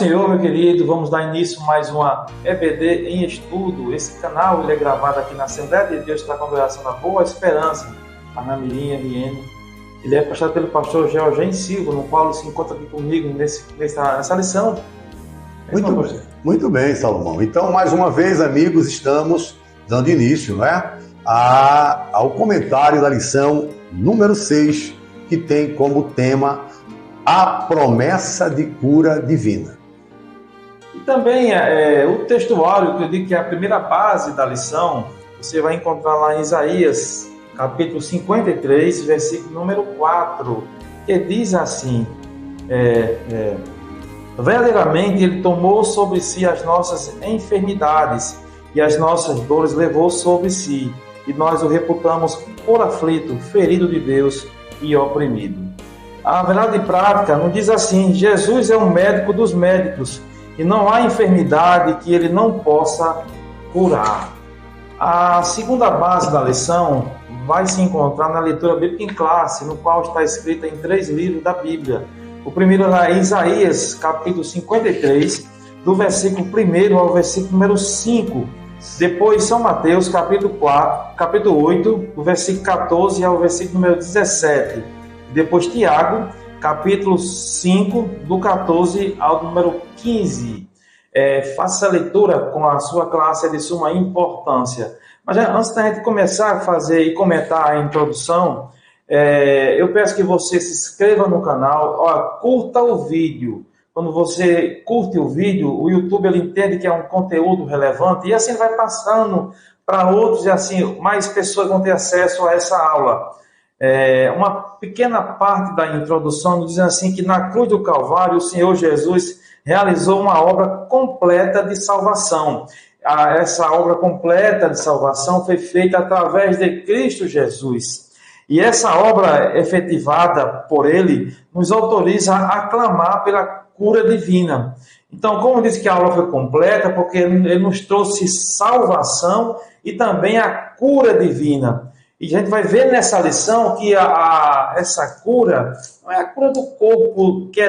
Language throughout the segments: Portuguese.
Senhor, meu querido. Vamos dar início a mais uma EBD em Estudo. Esse canal ele é gravado aqui na Assembleia de Deus da Congregação da Boa Esperança, Anamirim, RN. Ele é postado pelo pastor Georgen Silva, no qual ele se encontra aqui comigo nessa lição. Muito bem, Salomão. Então, mais uma vez, amigos, estamos dando início, ao comentário da lição número 6, que tem como tema a promessa de cura divina. E também o textuário, que eu digo que é a primeira base da lição, você vai encontrar lá em Isaías, capítulo 53, versículo número 4, que diz assim: verdadeiramente ele tomou sobre si as nossas enfermidades e as nossas dores levou sobre si, e nós o reputamos por aflito, ferido de Deus e oprimido. A verdade prática nos diz assim: Jesus é o médico dos médicos e não há enfermidade que ele não possa curar. A segunda base da lição vai se encontrar na leitura bíblica em classe, no qual está escrita em 3 livros da Bíblia. O primeiro é Isaías, capítulo 53, do versículo 1 ao versículo número 5. Depois São Mateus, capítulo 8, do versículo 14 ao versículo número 17. Depois Tiago, capítulo 5, do 14 ao número 15. Faça a leitura com a sua classe, é de suma importância. Mas antes da gente começar a fazer e comentar a introdução, eu peço que você se inscreva no canal, curta o vídeo. Quando você curte o vídeo, o YouTube ele entende que é um conteúdo relevante e assim vai passando para outros e assim mais pessoas vão ter acesso a essa aula. Uma pequena parte da introdução diz assim que na cruz do Calvário o Senhor Jesus realizou uma obra completa de salvação. Essa obra completa de salvação foi feita através de Cristo Jesus. E essa obra efetivada por Ele nos autoriza a clamar pela cura divina. Então, como disse que a aula foi completa, porque Ele nos trouxe salvação e também a cura divina. E a gente vai ver nessa lição que essa cura não é a cura do corpo que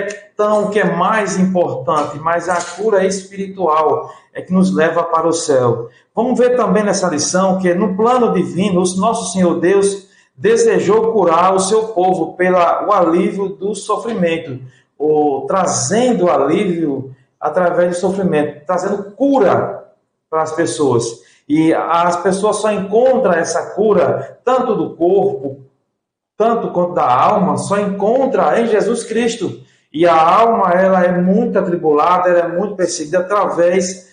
é mais importante, mas a cura espiritual é que nos leva para o céu. Vamos ver também nessa lição que no plano divino, o nosso Senhor Deus desejou curar o seu povo pelo alívio do sofrimento, trazendo alívio através do sofrimento, trazendo cura para as pessoas. E as pessoas só encontram essa cura, tanto do corpo, tanto quanto da alma, só encontra em Jesus Cristo. E a alma, ela é muito atribulada, ela é muito perseguida através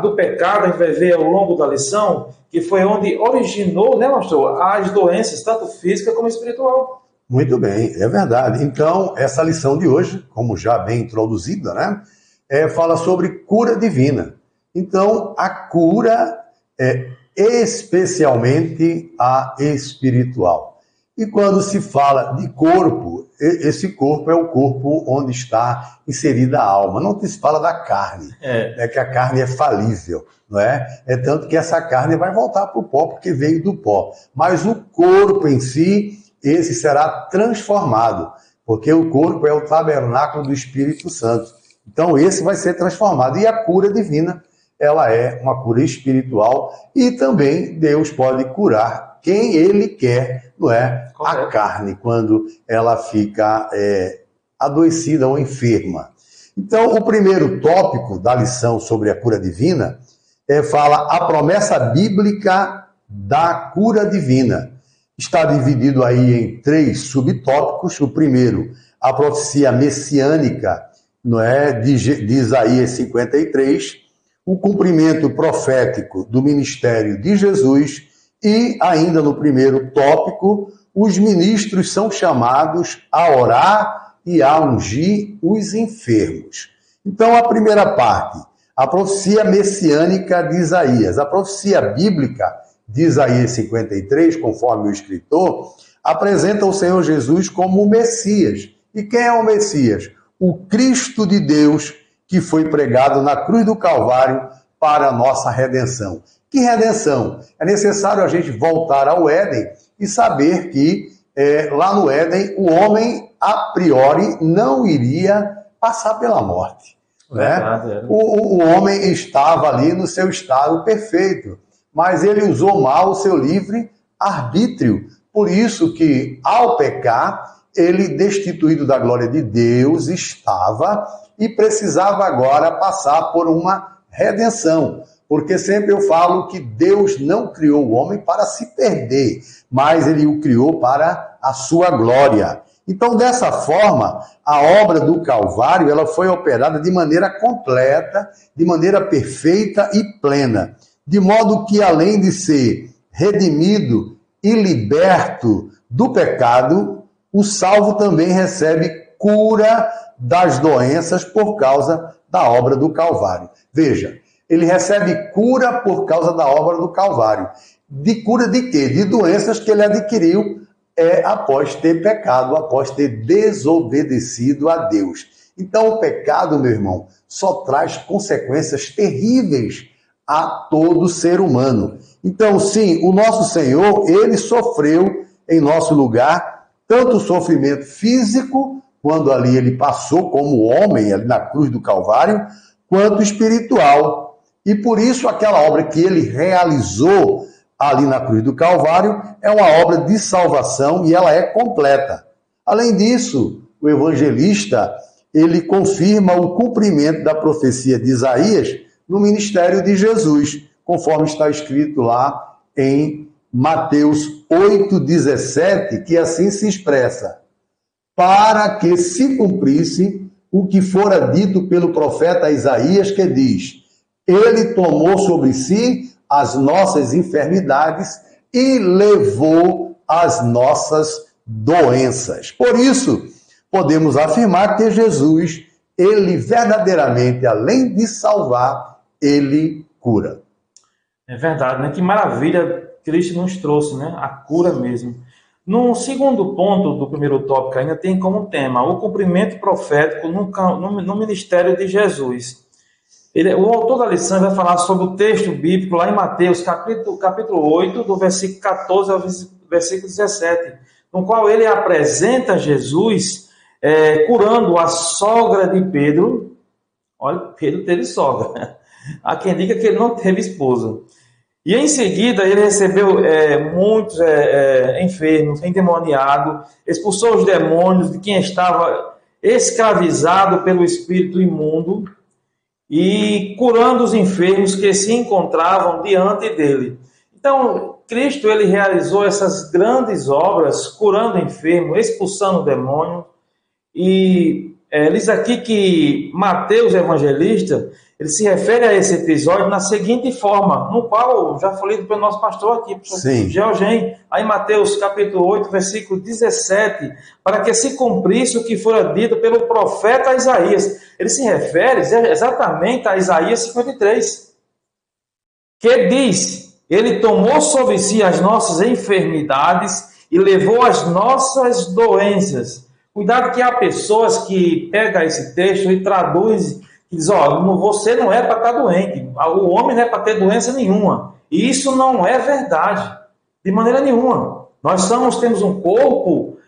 do pecado. A gente vai ver ao longo da lição, que foi onde originou, pastor, as doenças, tanto física como espiritual. Muito bem, é verdade. Então, essa lição de hoje, como já bem introduzida, fala sobre cura divina. Então, a cura é especialmente a espiritual. E quando se fala de corpo, esse corpo é o corpo onde está inserida a alma. Não se fala da carne, que a carne é falível, não é? É tanto que essa carne vai voltar para o pó, porque veio do pó. Mas o corpo em si, esse será transformado, porque o corpo é o tabernáculo do Espírito Santo. Então, esse vai ser transformado. E a cura divina, ela é uma cura espiritual e também Deus pode curar quem Ele quer, não é? Correto. A carne, quando ela fica adoecida ou enferma. Então, o primeiro tópico da lição sobre a cura divina fala a promessa bíblica da cura divina. Está dividido aí em 3 subtópicos. O primeiro, a profecia messiânica, não é? de Isaías 53, o cumprimento profético do ministério de Jesus e, ainda no primeiro tópico, os ministros são chamados a orar e a ungir os enfermos. Então, a primeira parte, a profecia messiânica de Isaías. A profecia bíblica de Isaías 53, conforme o escritor, apresenta o Senhor Jesus como o Messias. E quem é o Messias? O Cristo de Deus, que foi pregado na cruz do Calvário para a nossa redenção. Que redenção? É necessário a gente voltar ao Éden e saber que lá no Éden o homem, a priori, não iria passar pela morte. Verdade, né? O homem estava ali no seu estado perfeito, mas ele usou mal o seu livre arbítrio. Por isso que, ao pecar, ele, destituído da glória de Deus, estava e precisava agora passar por uma redenção. Porque sempre eu falo que Deus não criou o homem para se perder, mas ele o criou para a sua glória. Então, dessa forma, a obra do Calvário ela foi operada de maneira completa, de maneira perfeita e plena. De modo que, além de ser redimido e liberto do pecado, o salvo também recebe cura das doenças por causa da obra do Calvário. Veja, ele recebe cura por causa da obra do Calvário. De cura de quê? De doenças que ele adquiriu após ter pecado, após ter desobedecido a Deus. Então, o pecado, meu irmão, só traz consequências terríveis a todo ser humano. Então, sim, o nosso Senhor, ele sofreu em nosso lugar tanto o sofrimento físico, quando ali ele passou como homem, ali na cruz do Calvário, quanto espiritual. E por isso aquela obra que ele realizou ali na cruz do Calvário é uma obra de salvação e ela é completa. Além disso, o evangelista, ele confirma o cumprimento da profecia de Isaías no ministério de Jesus, conforme está escrito lá em Mateus 8,17, que assim se expressa: para que se cumprisse o que fora dito pelo profeta Isaías, que diz: ele tomou sobre si as nossas enfermidades e levou as nossas doenças. Por isso, podemos afirmar que Jesus, ele verdadeiramente, além de salvar, ele cura. É verdade, né? Que maravilha Cristo nos trouxe, né? A cura mesmo. No segundo ponto do primeiro tópico, ainda tem como tema o cumprimento profético no ministério de Jesus. O autor da lição vai falar sobre o texto bíblico lá em Mateus, capítulo 8, do versículo 14 ao versículo 17, no qual ele apresenta Jesus curando a sogra de Pedro. Olha, Pedro teve sogra. Há quem diga que ele não teve esposa. E em seguida ele recebeu muitos enfermos, endemoniados, expulsou os demônios de quem estava escravizado pelo espírito imundo, e curando os enfermos que se encontravam diante dele. Então, Cristo ele realizou essas grandes obras, curando enfermos, expulsando demônios, e diz aqui que Mateus, evangelista, ele se refere a esse episódio na seguinte forma, no qual já falei pelo nosso pastor aqui, professor Georgen, aí em Mateus capítulo 8, versículo 17, para que se cumprisse o que fora dito pelo profeta Isaías. Ele se refere exatamente a Isaías 53, que diz: ele tomou sobre si as nossas enfermidades e levou as nossas doenças. Cuidado que há pessoas que pegam esse texto e traduzem, que dizem: você não é para estar doente, o homem não é para ter doença nenhuma. E isso não é verdade, de maneira nenhuma. Nós temos um corpo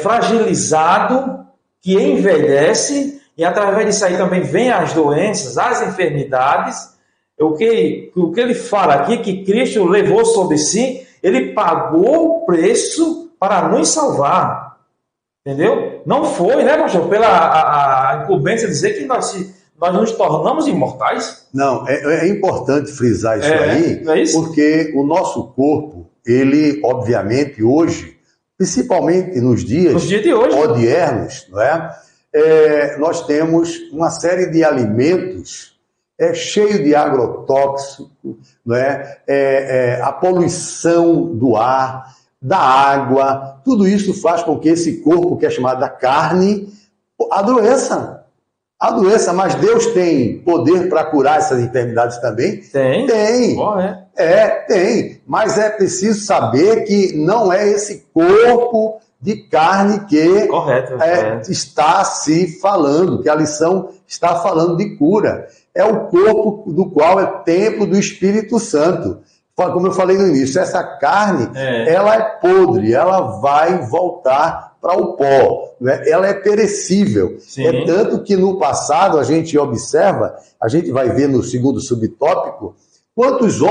fragilizado, que envelhece, e através disso aí também vem as doenças, as enfermidades. O que ele fala aqui, que Cristo levou sobre si, ele pagou o preço para nos salvar. Entendeu? Não foi, né, pastor, pela a incumbência dizer que nós nos tornamos imortais. Não, é importante frisar isso aí, é isso? Porque o nosso corpo, ele, obviamente, hoje, principalmente nos dias de hoje, odiernos, não é? Nós temos uma série de alimentos cheio de agrotóxico, não é? A poluição do ar, da água, tudo isso faz com que esse corpo, que é chamado da carne, adoeça, mas Deus tem poder para curar essas enfermidades também? Tem. Tem, mas é preciso saber que não é esse corpo de carne que está se falando, que a lição está falando de cura. É o corpo do qual é templo do Espírito Santo. Como eu falei no início, essa carne, ela é podre, ela vai voltar para o pó, né? Ela é perecível. Sim. É tanto que no passado a gente observa, a gente vai ver no segundo subtópico, quantos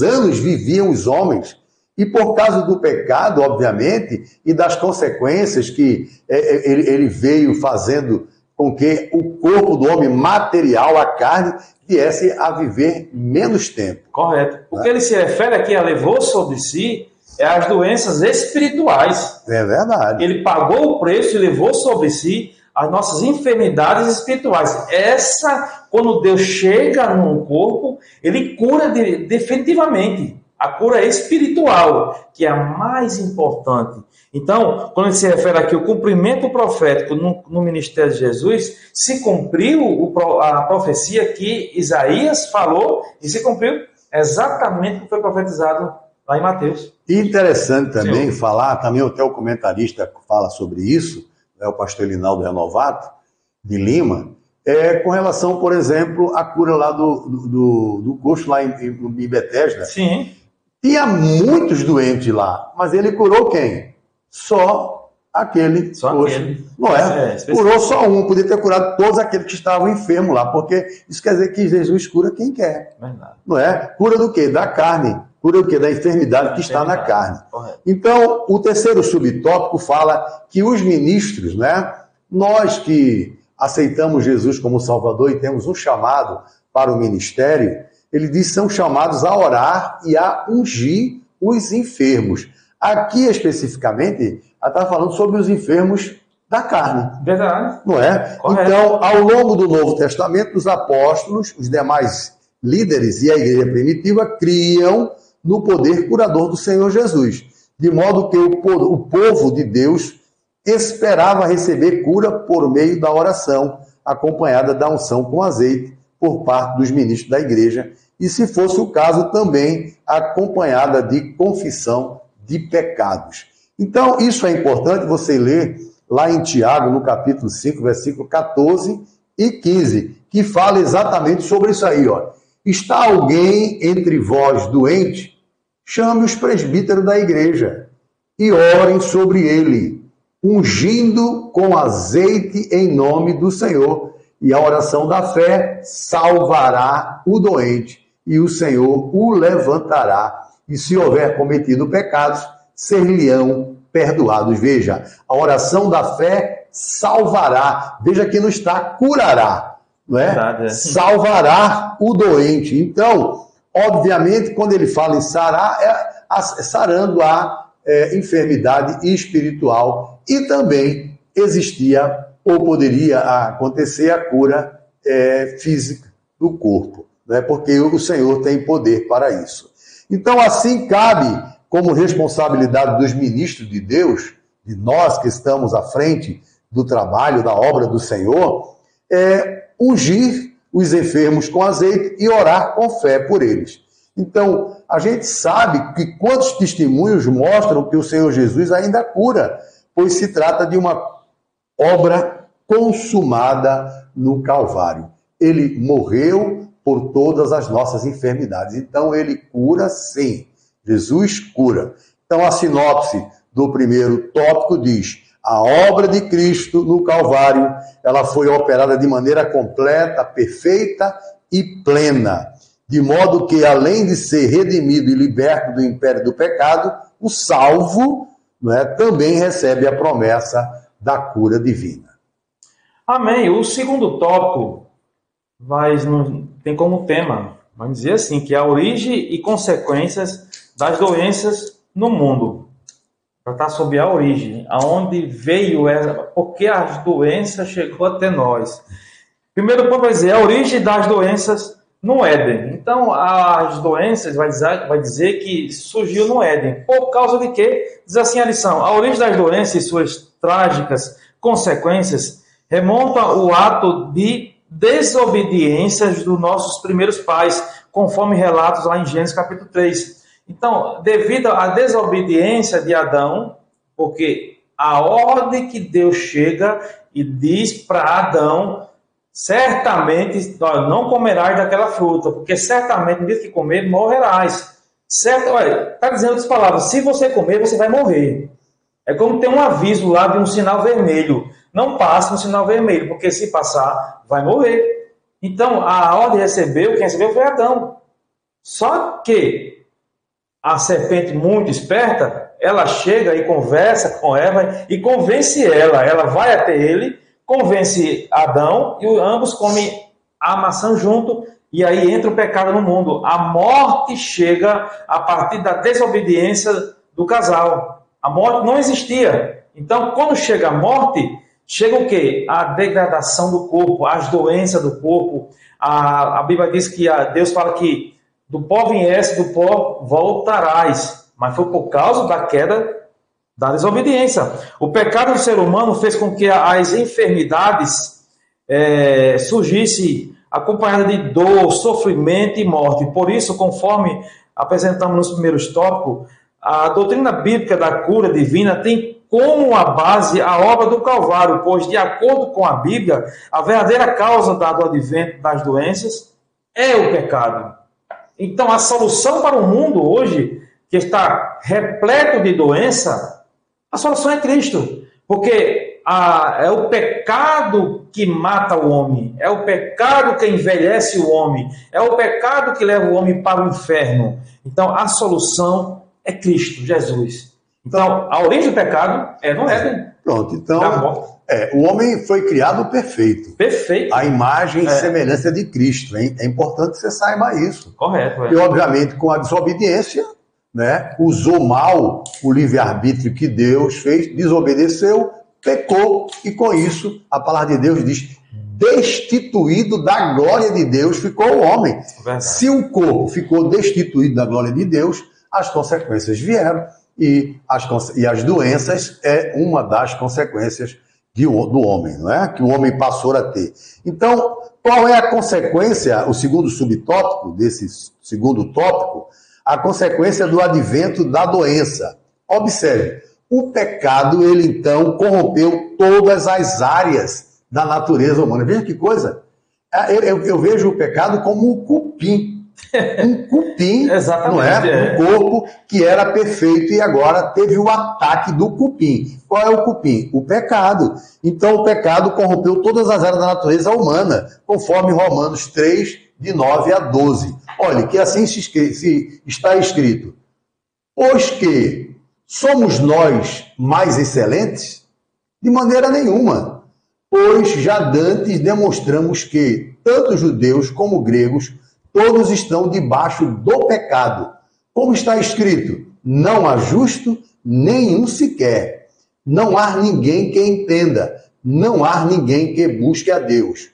anos viviam os homens. E por causa do pecado, obviamente, e das consequências que ele veio fazendo com que o corpo do homem material, a carne, viesse a viver menos tempo. Correto. O que ele se refere aqui a levou sobre si é as doenças espirituais. É verdade. Ele pagou o preço e levou sobre si as nossas enfermidades espirituais. Essa, quando Deus chega no corpo, ele cura definitivamente. A cura espiritual, que é a mais importante. Então, quando ele se refere aqui ao cumprimento profético no ministério de Jesus, se cumpriu a profecia que Isaías falou e se cumpriu exatamente o que foi profetizado lá em Mateus. Interessante também falar, também até o comentarista fala sobre isso, o pastor Linaldo Renovato, de Lima, com relação, por exemplo, à cura lá do coxo lá em Betesda. Sim. Tinha muitos doentes lá, mas ele curou quem? Só aquele coxo. Não é? Curou só um, podia ter curado todos aqueles que estavam enfermos lá, porque isso quer dizer que Jesus cura quem quer. Verdade. Não é? Cura do quê? Da carne. Cura o quê? Da enfermidade que está na carne. Correto. Então, o terceiro subtópico fala que os ministros, né? Nós que aceitamos Jesus como Salvador e temos um chamado para o ministério, ele diz que são chamados a orar e a ungir os enfermos. Aqui, especificamente, ela está falando sobre os enfermos da carne. Verdade. Não é? Correto. Então, ao longo do Novo Testamento, os apóstolos, os demais líderes e a igreja primitiva criam no poder curador do Senhor Jesus. De modo que o povo de Deus esperava receber cura por meio da oração, acompanhada da unção com azeite por parte dos ministros da igreja, e, se fosse o caso, também acompanhada de confissão de pecados. Então, isso é importante você ler lá em Tiago, no capítulo 5, versículo 14 e 15, que fala exatamente sobre isso aí. Ó. Está alguém entre vós doente? Chame os presbíteros da igreja e orem sobre ele, ungindo com azeite em nome do Senhor. E a oração da fé salvará o doente, e o Senhor o levantará. E se houver cometido pecados, ser-lhe-ão perdoados. Veja, a oração da fé salvará. Veja que não está curará, não é? Verdade. Salvará o doente. Então, obviamente, quando ele fala em sarar, sarando a enfermidade espiritual. E também existia ou poderia acontecer a cura física do corpo, né? Porque o Senhor tem poder para isso. Então, assim cabe como responsabilidade dos ministros de Deus, de nós que estamos à frente do trabalho, da obra do Senhor, ungir os enfermos com azeite e orar com fé por eles. Então, a gente sabe que quantos testemunhos mostram que o Senhor Jesus ainda cura, pois se trata de uma obra consumada no Calvário. Ele morreu por todas as nossas enfermidades. Então, ele cura sim. Jesus cura. Então, a sinopse do primeiro tópico diz: a obra de Cristo no Calvário, ela foi operada de maneira completa, perfeita e plena, de modo que, além de ser redimido e liberto do império do pecado, o salvo, né, também recebe a promessa da cura divina. Amém. O segundo tópico tem como tema, vamos dizer assim, que é a origem e consequências das doenças no mundo. Tratar sobre a origem, aonde veio ela, porque as doenças chegou até nós. Primeiro ponto vai dizer a origem das doenças no Éden. Então, as doenças vai dizer que surgiu no Éden. Por causa de quê? Diz assim a lição: a origem das doenças e suas trágicas consequências remonta ao ato de desobediências dos nossos primeiros pais, conforme relatos lá em Gênesis capítulo 3. Então, devido à desobediência de Adão, porque a ordem que Deus chega e diz para Adão: certamente não comerás daquela fruta, porque certamente no dia que comer morrerás. Certo? Olha, está dizendo outras palavras: se você comer, você vai morrer. É como ter um aviso lá de um sinal vermelho. Não passe no sinal vermelho, porque se passar, vai morrer. Então, a ordem quem recebeu foi Adão. Só que a serpente muito esperta, ela chega e conversa com Eva e convence ela. Ela vai até ele, convence Adão e ambos comem a maçã junto e aí entra o pecado no mundo. A morte chega a partir da desobediência do casal. A morte não existia. Então, quando chega a morte, chega o quê? A degradação do corpo, as doenças do corpo. A Bíblia diz que Deus fala que do pó viesse, do pó voltarás. Mas foi por causa da queda da desobediência. O pecado do ser humano fez com que as enfermidades surgissem acompanhadas de dor, sofrimento e morte. Por isso, conforme apresentamos nos primeiros tópicos, a doutrina bíblica da cura divina tem como a base a obra do Calvário, pois, de acordo com a Bíblia, a verdadeira causa do advento das doenças é o pecado. Então, a solução para o mundo hoje, que está repleto de doença, a solução é Cristo. Porque é o pecado que mata o homem, é o pecado que envelhece o homem, é o pecado que leva o homem para o inferno. Então, a solução é Cristo, Jesus. Então, a origem do pecado é no Éden. Pronto, então, o homem foi criado perfeito. Perfeito. A imagem e semelhança de Cristo. Hein? É importante que você saiba isso. Correto. E, obviamente, com a desobediência, né, usou mal o livre-arbítrio que Deus fez, desobedeceu, pecou, e com isso, a palavra de Deus diz, destituído da glória de Deus ficou o homem. Verdade. Se o corpo ficou destituído da glória de Deus, as consequências vieram. E as doenças é uma das consequências do homem, não é? Que o homem passou a ter. Então, qual é a consequência, o segundo subtópico desse segundo tópico? A consequência do advento da doença. Observe, o pecado, ele então corrompeu todas as áreas da natureza humana. Veja que coisa. Eu vejo o pecado como um cupim. Um cupim, não é? Um corpo que era perfeito e agora teve o ataque do cupim. Qual é o cupim? O pecado. Então o pecado corrompeu todas as áreas da natureza humana, conforme Romanos 3, de 9 a 12. Olha, que assim está escrito. Pois que somos nós mais excelentes? De maneira nenhuma. Pois já dantes demonstramos que tanto judeus como gregos todos estão debaixo do pecado. Como está escrito, não há justo, nenhum sequer. Não há ninguém que entenda, não há ninguém que busque a Deus.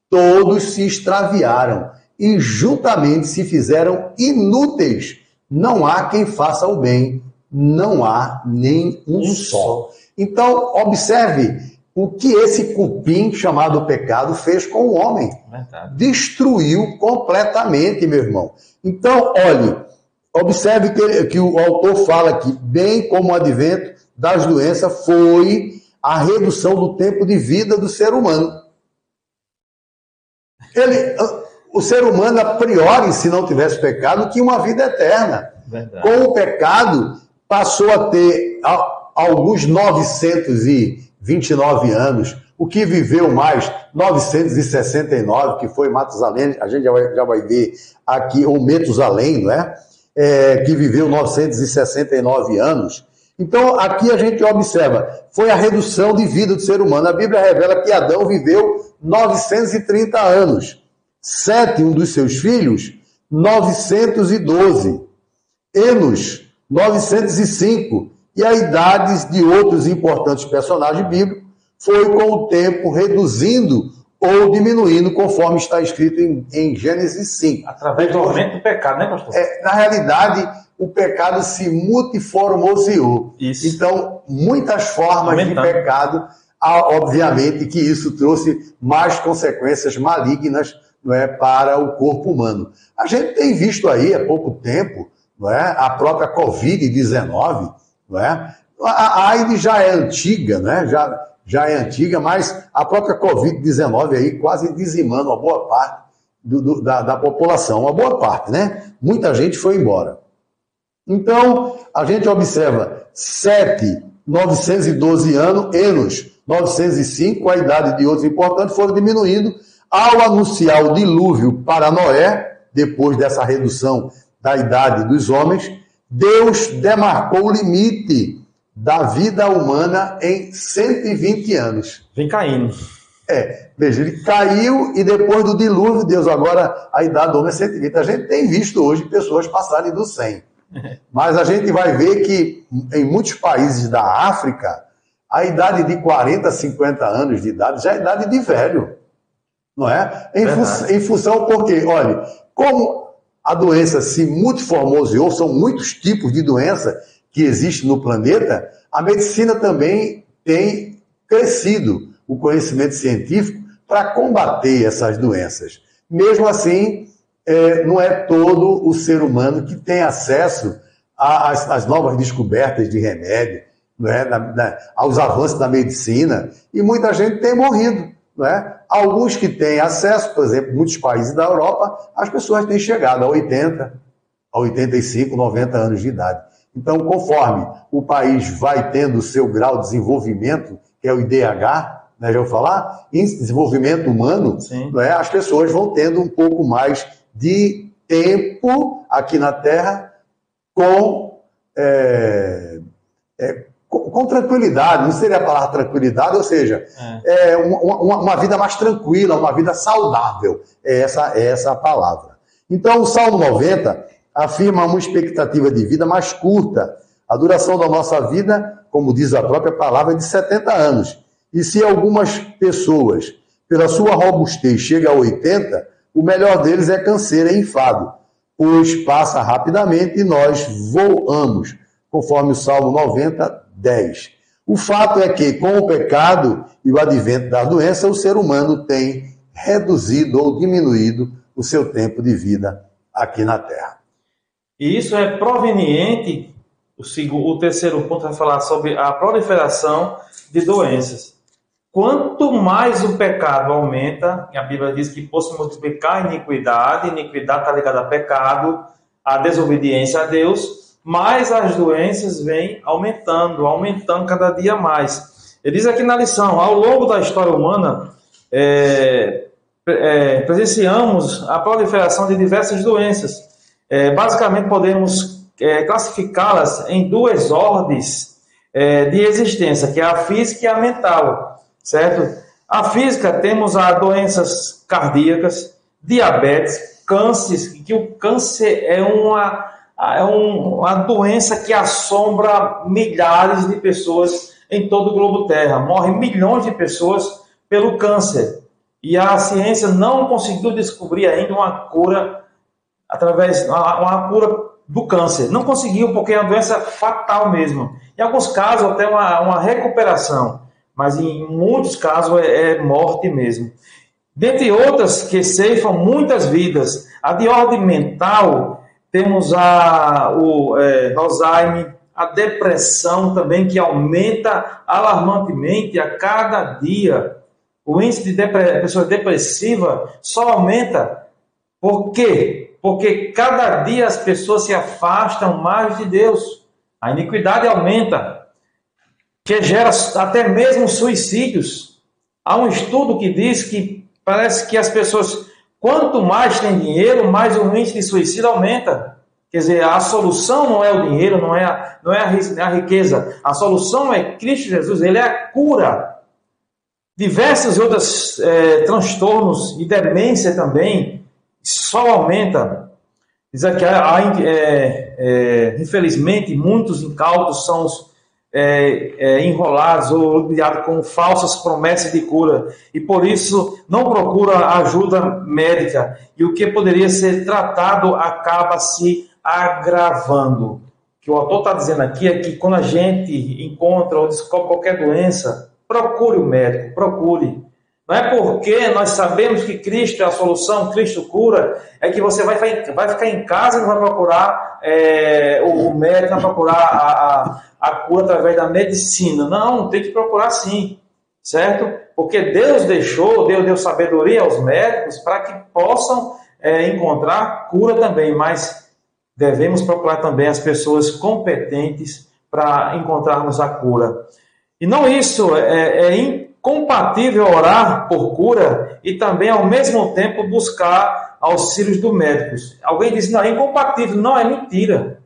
Todos se extraviaram e juntamente se fizeram inúteis. Não há quem faça o bem, não há nem um só. Então, observe o que esse cupim chamado pecado fez com o homem. Verdade. Destruiu completamente, meu irmão. Então, olhe, observe que o autor fala que, bem como o advento das doenças, foi a redução do tempo de vida do ser humano. O ser humano, a priori, se não tivesse pecado, tinha uma vida eterna. Verdade. Com o pecado, passou a ter alguns 929 anos, o que viveu mais 969, que foi Matusalém, a gente já vai ver aqui, ou Metusalém, não é? Que viveu 969 anos. Então, aqui a gente observa, foi a redução de vida do ser humano. A Bíblia revela que Adão viveu 930 anos. Sete, um dos seus filhos, 912. Enos, 905. E a idade de outros importantes personagens bíblicos foi com o tempo reduzindo ou diminuindo, conforme está escrito em Gênesis 5. Através do aumento do pecado, né, pastor? Na realidade, o pecado se multiformoseou. Isso. Então, muitas formas de pecado, obviamente que isso trouxe mais consequências malignas, não é, para o corpo humano. A gente tem visto aí há pouco tempo, não é, a própria Covid-19, não é? A AIDS já é antiga, né? Já é antiga, mas a própria Covid-19 aí quase dizimando uma boa parte da população, uma boa parte, né? Muita gente foi embora. Então, a gente observa, Sete 912 anos, 905, a idade de outros importantes foram diminuindo. Ao anunciar o dilúvio para Noé, depois dessa redução da idade dos homens, Deus demarcou o limite da vida humana em 120 anos. Vem caindo. Veja, ele caiu e depois do dilúvio, Deus agora, a idade do homem é 120. A gente tem visto hoje pessoas passarem do 100. Mas a gente vai ver que em muitos países da África, a idade de 40, 50 anos de idade já é idade de velho. Não é? Em função, porque, olha, como a doença se multiformoseou, são muitos tipos de doença que existem no planeta, a medicina também tem crescido o conhecimento científico para combater essas doenças. Mesmo assim, não é todo o ser humano que tem acesso às novas descobertas de remédio, não é? Aos avanços da medicina, e muita gente tem morrido. Não é? Alguns que têm acesso, por exemplo, em muitos países da Europa, as pessoas têm chegado a 80, a 85, 90 anos de idade. Então, conforme o país vai tendo o seu grau de desenvolvimento, que é o IDH, né, já vou falar, em desenvolvimento humano, não é? As pessoas vão tendo um pouco mais de tempo aqui na Terra com tranquilidade, não seria a palavra tranquilidade, ou seja, uma vida mais tranquila, uma vida saudável, é essa a palavra. Então, o Salmo 90 afirma uma expectativa de vida mais curta. A duração da nossa vida, como diz a própria palavra, é de 70 anos. E se algumas pessoas, pela sua robustez, chegam a 80, o melhor deles é canseira e enfado, pois passa rapidamente e nós voamos, conforme o Salmo 90, 10. O fato é que, com o pecado e o advento da doença, o ser humano tem reduzido ou diminuído o seu tempo de vida aqui na Terra. E isso é proveniente, o terceiro ponto vai falar sobre a proliferação de doenças. Quanto mais o pecado aumenta, a Bíblia diz que por se multiplicar a iniquidade está ligada a pecado, a desobediência a Deus, mais as doenças vêm aumentando cada dia mais. Ele diz aqui na lição, ao longo da história humana, presenciamos a proliferação de diversas doenças. Basicamente, podemos classificá-las em duas ordens de existência, que é a física e a mental, certo? A física, temos as doenças cardíacas, diabetes, câncer, que o câncer é uma doença que assombra milhares de pessoas em todo o globo Terra. Morrem milhões de pessoas pelo câncer. E a ciência não conseguiu descobrir ainda uma cura uma cura do câncer. Não conseguiu, porque é uma doença fatal mesmo. Em alguns casos, até uma recuperação. Mas em muitos casos é morte mesmo. Dentre outras que ceifam muitas vidas, a de ordem mental, temos o Alzheimer, a depressão também, que aumenta alarmantemente a cada dia. O índice de pessoa depressiva só aumenta. Por quê? Porque cada dia as pessoas se afastam mais de Deus. A iniquidade aumenta, que gera até mesmo suicídios. Há um estudo que diz que parece que as pessoas, quanto mais têm dinheiro, mais o índice de suicídio aumenta. Quer dizer, a solução não é o dinheiro, não é a riqueza. A solução é Cristo Jesus, Ele é a cura. Diversos outros transtornos e demência também só aumenta. Diz aqui, infelizmente, muitos incautos são enrolados ou ligados com falsas promessas de cura e por isso não procura ajuda médica e o que poderia ser tratado acaba se agravando. O que o autor está dizendo aqui é que quando a gente encontra ou descobre qualquer doença, procure o médico, procure. Não é porque nós sabemos que Cristo é a solução, Cristo cura, é que você vai ficar em casa e não vai procurar o médico, vai procurar a cura através da medicina. Não, tem que procurar sim, certo? Porque Deus deu sabedoria aos médicos para que possam encontrar cura também, mas devemos procurar também as pessoas competentes para encontrarmos a cura. E não isso, é incompatível orar por cura e também, ao mesmo tempo, buscar auxílios do médico. Alguém diz, não, é incompatível. Não, é mentira.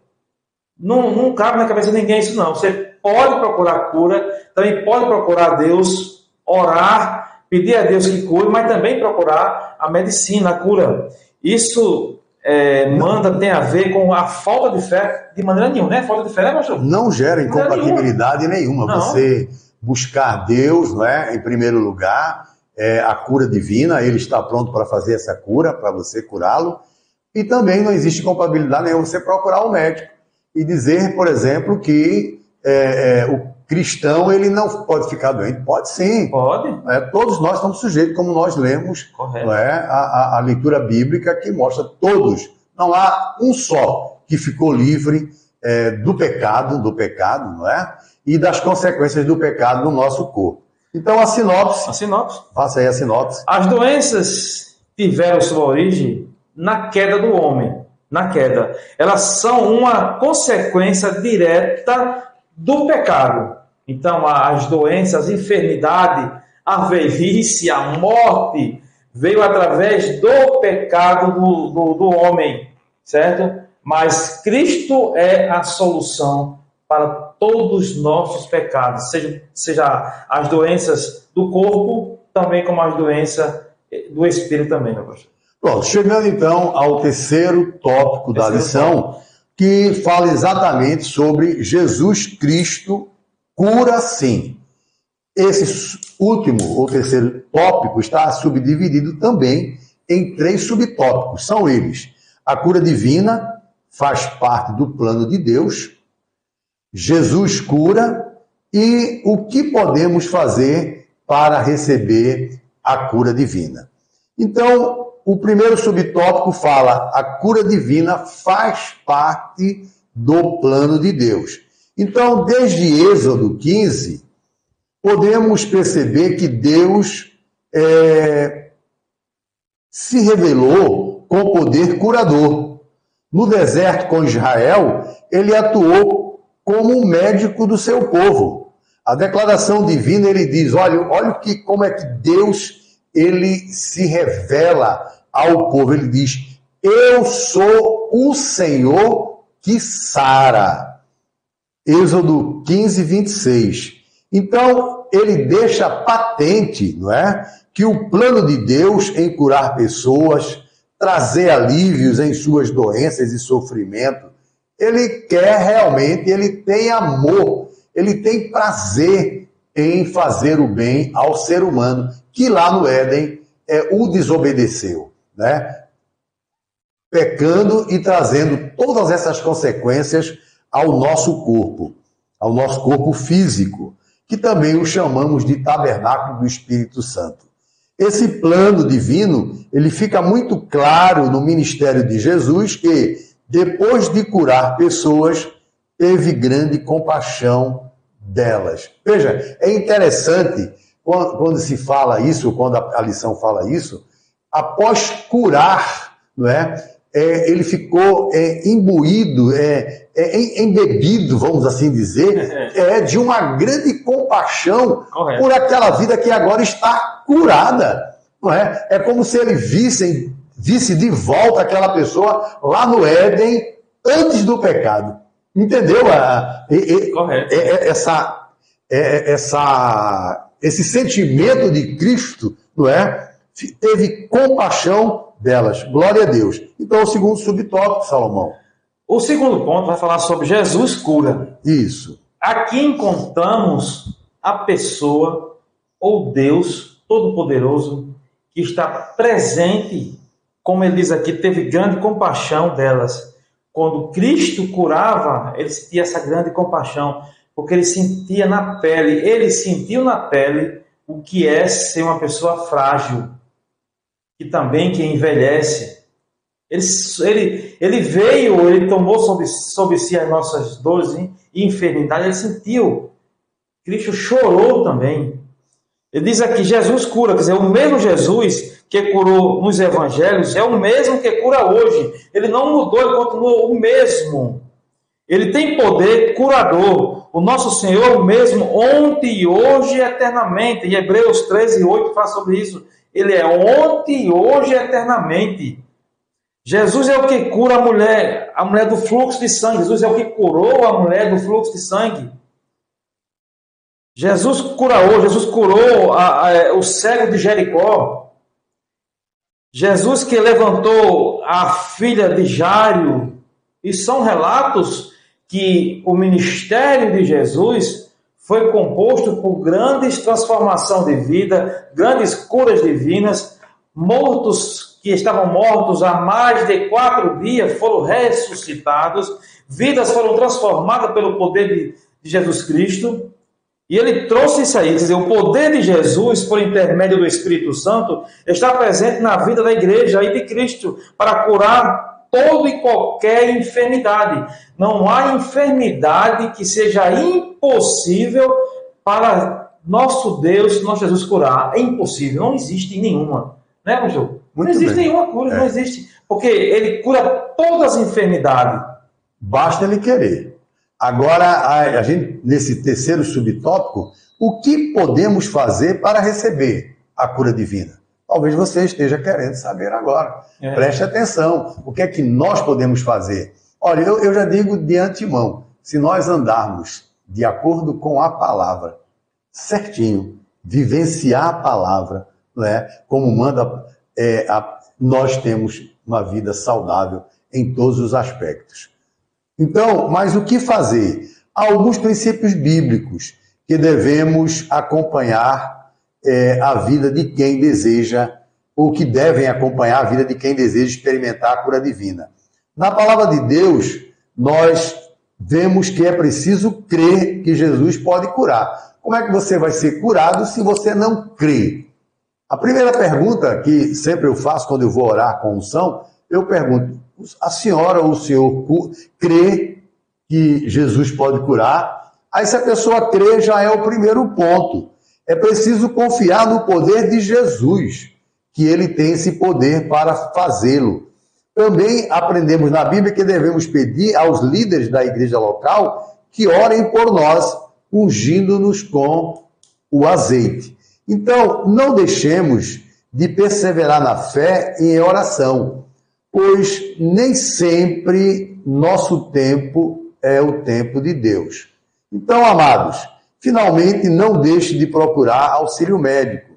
Não cabe na cabeça de ninguém isso, não. Você pode procurar cura, também pode procurar Deus, orar, pedir a Deus que cure, mas também procurar a medicina, a cura. Isso tem a ver com a falta de fé de maneira nenhuma, né? Falta de fé, né, pastor? Não gera incompatibilidade nenhuma. Não. Você buscar Deus, não é? Em primeiro lugar, a cura divina, Ele está pronto para fazer essa cura, para você curá-lo. E também não existe compatibilidade nenhuma você procurar o médico e dizer, por exemplo, que o cristão ele não pode ficar doente. Pode sim. Pode. Todos nós estamos sujeitos, como nós lemos não é, a leitura bíblica que mostra todos. Não há um só que ficou livre do pecado, não é? E das consequências do pecado no nosso corpo. Então, a sinopse. Faça aí a sinopse. As doenças tiveram sua origem na queda do homem. Na queda. Elas são uma consequência direta do pecado. Então, as doenças, a enfermidade, a velhice, a morte, veio através do pecado do homem, certo? Mas Cristo é a solução para todos os nossos pecados, seja as doenças do corpo, também como as doenças do espírito também, meu pastor. Pronto, chegando então ao terceiro tópico da lição, que fala exatamente sobre Jesus Cristo cura sim. Esse último, ou terceiro tópico, está subdividido também em 3 subtópicos. São eles: a cura divina faz parte do plano de Deus, Jesus cura e o que podemos fazer para receber a cura divina. Então, o primeiro subtópico fala: a cura divina faz parte do plano de Deus. Então, desde Êxodo 15, podemos perceber que Deus se revelou com poder curador. No deserto com Israel, ele atuou como um médico do seu povo. A declaração divina, ele diz, olha como é que Deus ele se revela ao povo. Ele diz, eu sou o Senhor que sara. Êxodo 15, 26. Então, ele deixa patente, não é? Que o plano de Deus em curar pessoas, trazer alívios em suas doenças e sofrimento, ele quer realmente, ele tem amor, ele tem prazer em fazer o bem ao ser humano, que lá no Éden o desobedeceu, né? Pecando e trazendo todas essas consequências ao nosso corpo físico, que também o chamamos de tabernáculo do Espírito Santo. Esse plano divino, ele fica muito claro no ministério de Jesus, que depois de curar pessoas, teve grande compaixão delas. Veja, é interessante quando se fala isso, quando a lição fala isso, após curar, não é? Ele ficou imbuído, embebido, vamos assim dizer, de uma grande compaixão por aquela vida que agora está curada. Não é? É como se ele visse de volta aquela pessoa lá no Éden, antes do pecado. Entendeu? Esse sentimento de Cristo, não é? Teve compaixão delas. Glória a Deus. Então, o segundo subtópico, Salomão. O segundo ponto vai falar sobre Jesus cura. Isso. Aqui encontramos a pessoa ou Deus Todo-Poderoso que está presente, como ele diz aqui, teve grande compaixão delas. Quando Cristo curava, ele sentia essa grande compaixão, porque ele sentia na pele, ele sentiu na pele o que é ser uma pessoa frágil, que também que envelhece. Ele veio, ele tomou sobre si as nossas dores e enfermidades, ele sentiu. Cristo chorou também. Ele diz aqui, Jesus cura, quer dizer, o mesmo Jesus que curou nos evangelhos é o mesmo que cura hoje. Ele não mudou, ele continua o mesmo. Ele tem poder curador. O nosso Senhor mesmo, ontem e hoje e eternamente. Em Hebreus 13:8 fala sobre isso. Ele é ontem, hoje e eternamente. Jesus é o que cura a mulher do fluxo de sangue. Jesus é o que curou a mulher do fluxo de sangue. Jesus curou o cego de Jericó. Jesus que levantou a filha de Jairo. E são relatos que o ministério de Jesus foi composto por grandes transformações de vida, grandes curas divinas, mortos que estavam mortos há mais de 4 dias foram ressuscitados, vidas foram transformadas pelo poder de Jesus Cristo. E ele trouxe isso aí, quer dizer, o poder de Jesus, por intermédio do Espírito Santo, está presente na vida da igreja e de Cristo, para curar toda e qualquer enfermidade. Não há enfermidade que seja impossível para nosso Deus, nosso Jesus curar. É impossível, não existe nenhuma. Né, pastor? Não existe nenhuma cura, não existe. Porque ele cura todas as enfermidades. Basta ele querer. Agora, a gente, nesse terceiro subtópico, o que podemos fazer para receber a cura divina? Talvez você esteja querendo saber agora. Preste atenção. O que é que nós podemos fazer? Olha, eu já digo de antemão, se nós andarmos de acordo com a palavra, certinho, vivenciar a palavra, né, como manda, nós temos uma vida saudável em todos os aspectos. Então, mas o que fazer? Há alguns princípios bíblicos que devemos acompanhar a vida de quem deseja, ou que devem acompanhar a vida de quem deseja experimentar a cura divina. Na palavra de Deus, nós vemos que é preciso crer que Jesus pode curar. Como é que você vai ser curado se você não crê? A primeira pergunta que sempre eu faço quando eu vou orar com unção, eu pergunto, a senhora ou o senhor crê que Jesus pode curar? Aí se a pessoa crê, já é o primeiro ponto. É preciso confiar no poder de Jesus, que ele tem esse poder para fazê-lo. Também aprendemos na Bíblia que devemos pedir aos líderes da igreja local que orem por nós, ungindo-nos com o azeite. Então, não deixemos de perseverar na fé e em oração, pois nem sempre nosso tempo é o tempo de Deus. Então, amados, finalmente não deixe de procurar auxílio médico,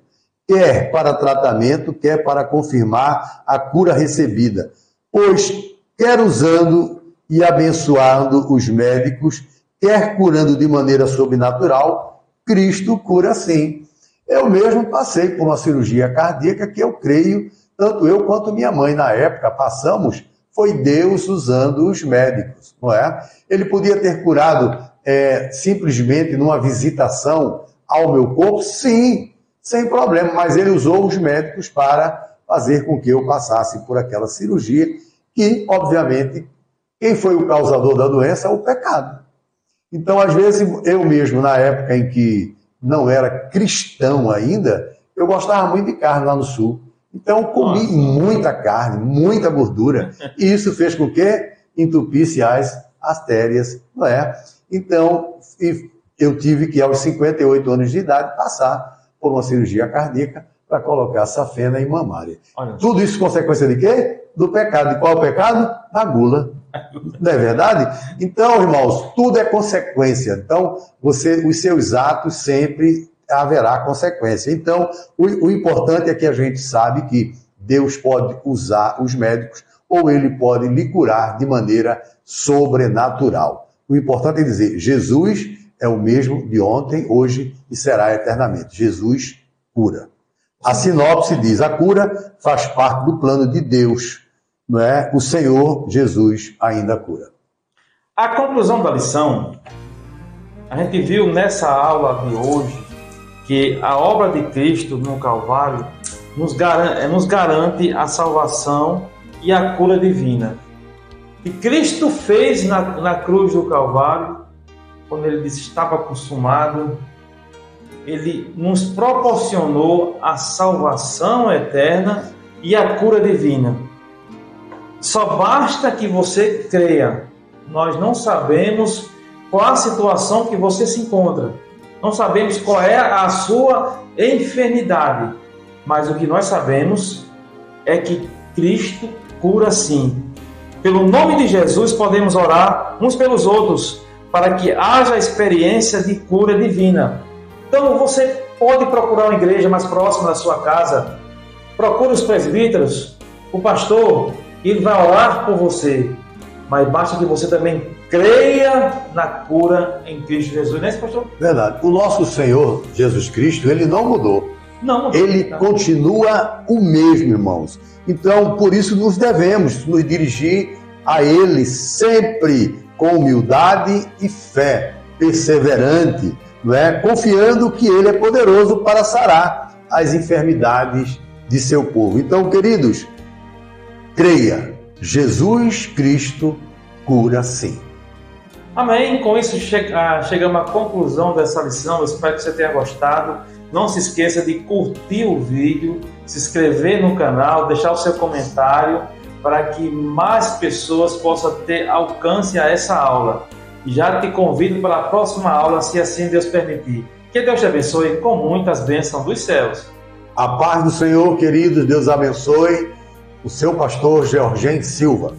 quer para tratamento, quer para confirmar a cura recebida, pois quer usando e abençoando os médicos, quer curando de maneira sobrenatural, Cristo cura sim. Eu mesmo passei por uma cirurgia cardíaca que eu creio, tanto eu quanto minha mãe na época passamos, foi Deus usando os médicos, não é? Ele podia ter curado simplesmente numa visitação ao meu corpo, sim, sem problema, mas ele usou os médicos para fazer com que eu passasse por aquela cirurgia, que, obviamente, quem foi o causador da doença é o pecado. Então, às vezes, eu mesmo, na época em que não era cristão ainda, eu gostava muito de carne lá no sul. Então, comi muita carne, muita gordura, e isso fez com que entupisse as artérias, não é? Então, eu tive que, aos 58 anos de idade, passar por uma cirurgia cardíaca para colocar safena e mamária. Tudo isso consequência de quê? Do pecado. De qual é o pecado? Da gula. Não é verdade? Então, irmãos, tudo é consequência. Então, os seus atos sempre haverá consequência. Então, o importante é que a gente sabe que Deus pode usar os médicos ou ele pode lhe curar de maneira sobrenatural. O importante é dizer, Jesus é o mesmo de ontem, hoje e será eternamente. Jesus cura. A sinopse diz, a cura faz parte do plano de Deus, não é? O Senhor Jesus ainda cura. A conclusão da lição, a gente viu nessa aula de hoje que a obra de Cristo no Calvário nos garante a salvação e a cura divina. E Cristo fez na cruz do Calvário, quando ele disse estava consumado, ele nos proporcionou a salvação eterna e a cura divina. Só basta que você creia. nós não sabemos qual a situação que você se encontra. Não sabemos qual é a sua enfermidade. Mas o que nós sabemos é que Cristo cura sim. Pelo nome de Jesus podemos orar uns pelos outros para que haja experiência de cura divina. Então você pode procurar uma igreja mais próxima da sua casa. Procure os presbíteros, o pastor, e ele vai orar por você. Mas basta que você também creia na cura em Cristo Jesus, né, pastor? Verdade. O nosso Senhor Jesus Cristo, ele não mudou. Não, ele continua o mesmo, irmãos. Então, por isso nos devemos nos dirigir a ele sempre com humildade e fé, perseverante, não é? Confiando que ele é poderoso para sarar as enfermidades de seu povo. Então, queridos, creia, Jesus Cristo cura sim. Amém. Com isso chegamos à conclusão dessa lição. Eu espero que você tenha gostado. Não se esqueça de curtir o vídeo, se inscrever no canal, deixar o seu comentário para que mais pessoas possam ter alcance a essa aula. E já te convido para a próxima aula, se assim Deus permitir. Que Deus te abençoe com muitas bênçãos dos céus. A paz do Senhor, queridos, Deus abençoe. O seu pastor Georgen Silva.